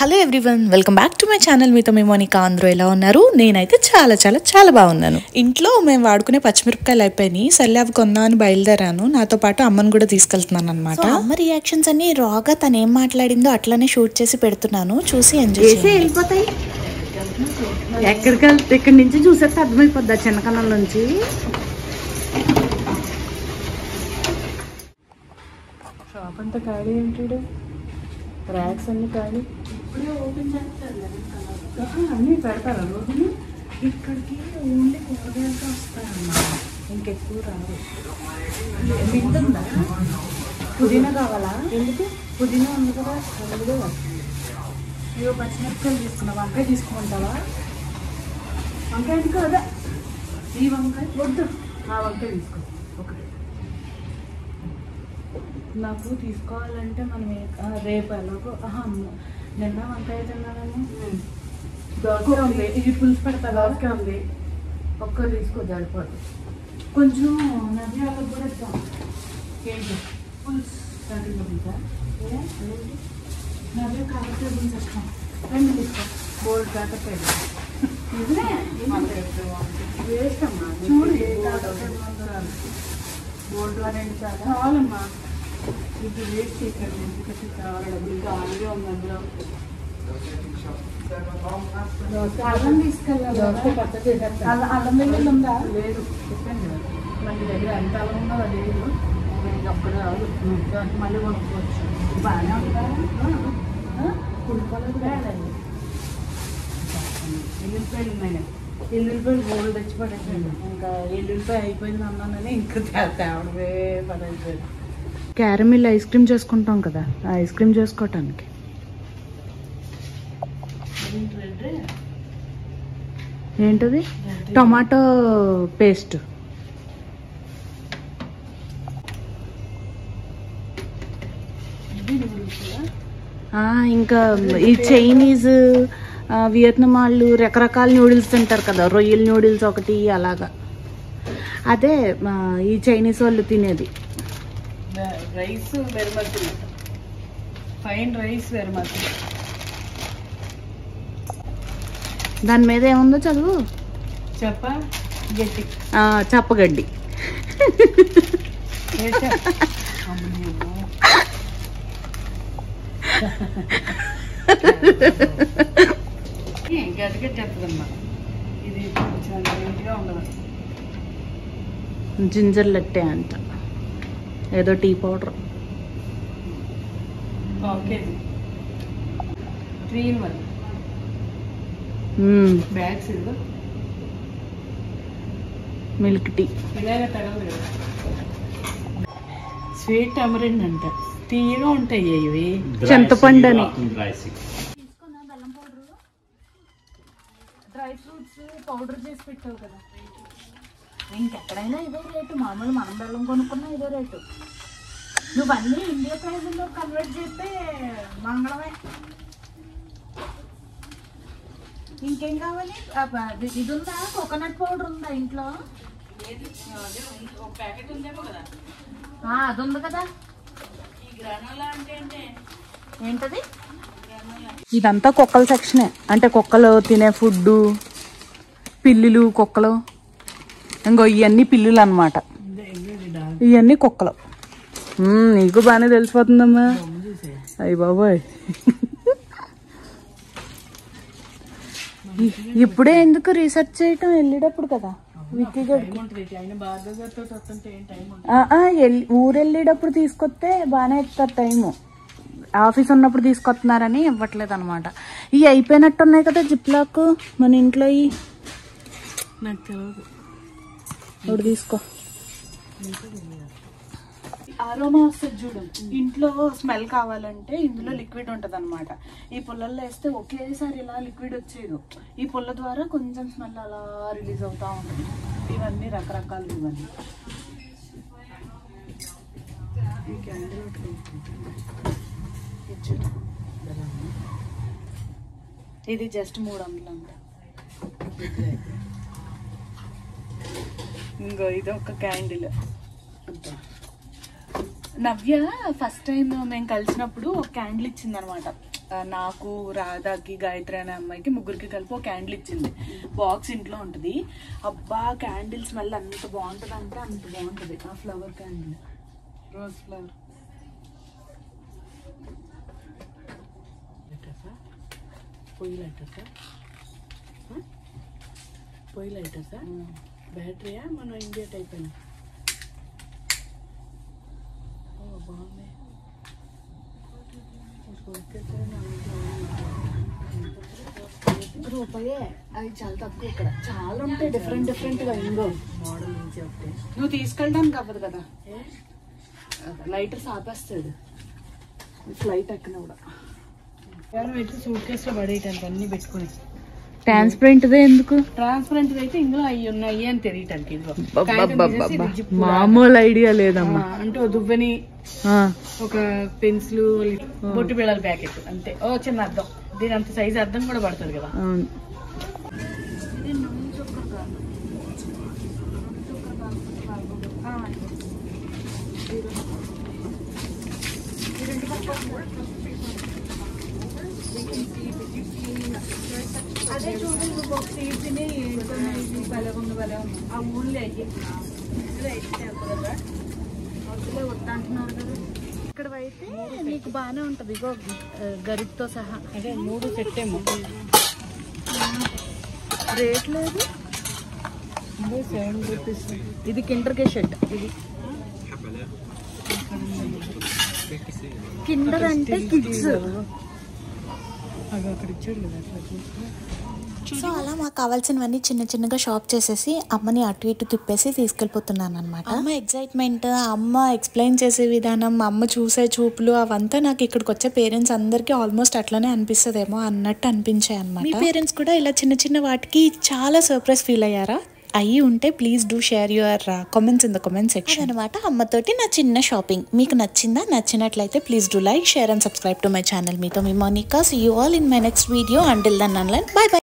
Hello everyone, welcome back to my channel. మీతో మీ మోనికా. అందరూ ఎలా ఉన్నారు? నేనైతే చాలా చాలా చాలా బాగున్నాను. ఇంట్లో మేము వాడుకునే పచ్చిమిరపకాయలు అయిపోయినాయి. సర్లే అవి కొందా అని బయలుదేరాను. నాతో పాటు అమ్మను కూడా తీసుకెళ్తున్నాను అనమాట. అమ్మ రియాక్షన్స్ అన్ని రాగా తను ఏం మాట్లాడిందో అట్లనే షూట్ చేసి పెడుతున్నాను. చూసి ఎంజాయ్ చేసి వెళ్ళిపోతాయి. ఎక్కడికి వెళ్తే ఇక్కడి నుంచి చూసేస్తే అర్థమైపోద్ది చిన్నకన్నం నుంచి. షాప్ అంతా ఖాళీ ఏంటాడు, ర్యాక్స్ అన్ని ఖాళీ. ఇప్పుడే ఓపెన్ చేస్తారు, అన్నీ పెడతారా రోజుని. ఇక్కడికి ఓన్లీ కూరగాయలతో వస్తారన్నమాట, ఇంకెక్కువ రాదు. వింటుందా? పుదీనా కావాలా? ఎందుకు? పుదీనా ఉంది కదా, అందులో ఇవో పచ్చిమిరపకాయలు తీసుకున్నా. వంకాయ తీసుకుంటావా? వంకాయ ఎందుకు? అదే ఈ వంకాయ వద్దు, ఆ వంకాయ తీసుకో. ఒకటి నాకు తీసుకోవాలంటే మనం రేపు ఎలాగో నిన్న వంకాయ తిన్నాను. దోసకాయ ఉంది, ఇది పులుసు పెడతా. దోసకాయ ఉంది, ఒక్కరు తీసుకో సరిపోదు. కొంచెం నవ్యాలకు కూడా ఇద్దాం. ఏంటి పులుసు పులుసా? నవ్య కాకరకాయ పులుసు ఇస్తాం. రెండు తీసుకో. బోల్డ్ కాకరకాయ వేస్ట్ అమ్మా. చూడు, బోల్డ్ రెండు చాలమ్మా. ఇది వేస్ట్ చేయకండి, ఎందుకంటే చాలా డబ్బులు ఆల్రెడీ ఉంది అందులో. అల్లం తీసుకెళ్ళాలి. అల్లం వెల్లుల్లి ఉందా? లేదు, చెప్పండి కదా. మన దగ్గర ఎంత అల్లం ఉందో అది లేదు. అప్పుడు రాదు, మళ్ళీ కొనుక్కోవచ్చు. బాగానే ఉంటుందా? కుడుకోలేదు కాదండి. ఎల్లుల్లిపాయలు ఉన్నాయి, ఎల్లుల్లిపాయలు బోల్డ్ తెచ్చి పడేసాడు. ఇంకా ఎల్లుల్లిపాయ అయిపోయింది అన్నానని ఇంకా తేవడమే పని అయిపోయింది. క్యారమిల్ ఐస్ క్రీమ్ చేసుకుంటాం కదా, ఆ ఐస్ క్రీమ్ చేసుకోవటానికి. ఏంటది? Tomato paste. ఇంకా ఈ చైనీస్, వియత్నాం వాళ్ళు రకరకాల న్యూడిల్స్ తింటారు కదా, రొయ్యల న్యూడిల్స్ ఒకటి అలాగా. అదే ఈ చైనీస్ వాళ్ళు తినేది. రైస్ వెరమతులు, ఫైన్ రైస్ వెరమతులు. దాని మీద ఏముందో చదువు. చెప్పగడ్డి. చెప్పగడ్డి. గడ్డగట్టేస్తుందమ్మా. ఇది కొంచెం నీట్గా ఉండదు. జింజర్ లట్టే అంట, ఏదో టీ పౌడర్. KG 3 bags. ఇదిగో మిల్క్ టీ. ఇలాగే తగలదు కదా. స్వీట్ టమరిండ్ అంట, తీయగా ఉంటాయి ఇవి. చింతపండు అని. డ్రై ఫ్రూట్స్ పౌడర్ చేసి పెట్టావు కదా. ఇంకెక్కడైనా ఇదే రేటు, మామూలు మనం బెల్లం కొనుక్కున్నా ఇదే రేటు. నువ్వన్నీ ఇండియా ప్రైజ్లో కన్వర్ట్ చేస్తే మంగళమే. ఇంకేం కావాలి? ఇది ఉందా? కోకోనట్ పౌడర్ ఉందా ఇంట్లో? అది ఉంది కదా. ఏంటది? ఇదంతా కుక్కల సెక్షనే, అంటే కుక్కలు తినే ఫుడ్. పిల్లులు, కుక్కలు. ఇంకో ఇవన్నీ పిల్లులు అన్నమాట, ఇవన్నీ కుక్కలు. నీకు బాగానే తెలిసిపోతుందమ్మా. అయ్య బాబోయ్, ఇప్పుడే ఎందుకు రీసెర్చ్ చేయటం? వెళ్ళేటప్పుడు కదా. ఊరు వెళ్ళేటప్పుడు తీసుకొస్తే బాగానే ఇస్తారు టైము. ఆఫీస్ ఉన్నప్పుడు తీసుకొస్తున్నారని ఇవ్వట్లేదు అనమాట. ఇవి అయిపోయినట్టు ఉన్నాయి కదా జిప్లాక్ మన ఇంట్లో. నాకు తెలియదు, ఇప్పుడు తీసుకో. ఆరోమా వస్తుంది చూడు. ఇంట్లో స్మెల్ కావాలంటే ఇందులో లిక్విడ్ ఉంటుంది అనమాట. ఈ పుల్లల్లో వేస్తే ఒకేసారి ఇలా లిక్విడ్ వచ్చేది. ఈ పుల్ల ద్వారా కొంచెం స్మెల్ అలా రిలీజ్ అవుతా ఉంటుంది. ఇవన్నీ రకరకాలు. ఇవన్నీ ఇది జస్ట్ 300 అంట. ఇంకో ఇది ఒక క్యాండిల్. నవ్య ఫస్ట్ టైం మేము కలిసినప్పుడు ఒక క్యాండిల్ ఇచ్చింది అనమాట. నాకు, రాధాకి, గాయత్రి అనే అమ్మాయికి ముగ్గురికి కలిపి ఒక క్యాండిల్ ఇచ్చింది. బాక్స్ ఇంట్లో ఉంటుంది. అబ్బా క్యాండిల్ స్మెల్ అంత బాగుంటుంది అంటే అంత బాగుంటుంది. ఆ ఫ్లవర్ క్యాండిల్, రోజ్ ఫ్లవర్. పొయ్యి లైటర్సా? పొయ్యి లైటర్సా? బ్యాటరీయా మనం ఇండియా టైప్ అయినా? బాగుంది. రూపాయే. అవి చాలా తక్కువ ఇక్కడ. చాలా ఉంటాయి డిఫరెంట్గా. ఇంకో మోడల్ నుంచి ఒకటి నువ్వు తీసుకెళ్ళడానికి అవ్వదు కదా, లైటర్స్ ఆపేస్తాడు. ఫ్లైట్ ఎక్కన కూడా పెట్టి సూట్ కేసులో పడేయటానికి అన్ని పెట్టుకుని. ట్రాన్స్పరెంట్ ఎందుకు? ట్రాన్స్పరెంట్ అయితే ఇందులో అవి ఉన్నాయి అని తెలియటానికి. మామూలు ఐడియా లేదమ్మా. అంటే ఓ దువ్వని, ఒక పెన్సిల్, బొట్టు బిళ్ళల ప్యాకెట్ అంతే. ఓ చిన్న అద్దం, దీని అంత సైజ్ అద్దం కూడా పడుతుంది కదా. అదే చూడండి బాక్స్ తీసిని భలే ఉంది. ఆ ఊళ్ళో అయ్యి వద్దంటున్నారు కదా. ఇక్కడ అయితే నీకు బాగానే ఉంటది. ఇగో గరిటతో సహా. అదే 3 సెట్ ఏమో. రేట్ లేదు. 7 రూపీస్. ఇది కిండర్ షర్ట్. ఇది కిండర్ అంటే కిడ్స్. అక్కడ ఇచ్చాడు కదా. సో అలా మాకు కావాల్సినవన్నీ చిన్న చిన్నగా షాప్ చేసేసి అమ్మని అటు ఇటు తిప్పేసి తీసుకెళ్ళిపోతున్నాను అనమాట. అమ్మ ఎక్సైట్మెంట్, అమ్మ ఎక్స్ప్లెయిన్ చేసే విధానం, అమ్మ చూసే చూపులు, అవంతా నాకు ఇక్కడికి వచ్చే పేరెంట్స్ అందరికీ ఆల్మోస్ట్ అట్లానే అనిపిస్తుందేమో అన్నట్టు అనిపించాయి అనమాట. మీ పేరెంట్స్ కూడా ఇలా చిన్న చిన్న వాటికి చాలా సర్ప్రైజ్ ఫీల్ అయ్యారా? అయ్యి ఉంటే please do share your comments in the comment section అనమాట. అమ్మతోటి నా చిన్న షాపింగ్ మీకు నచ్చిందా? నచ్చినట్లయితే please do like, share and subscribe to my channel. మీతో మీ Monika. See you all in my next video. Until then, bye by.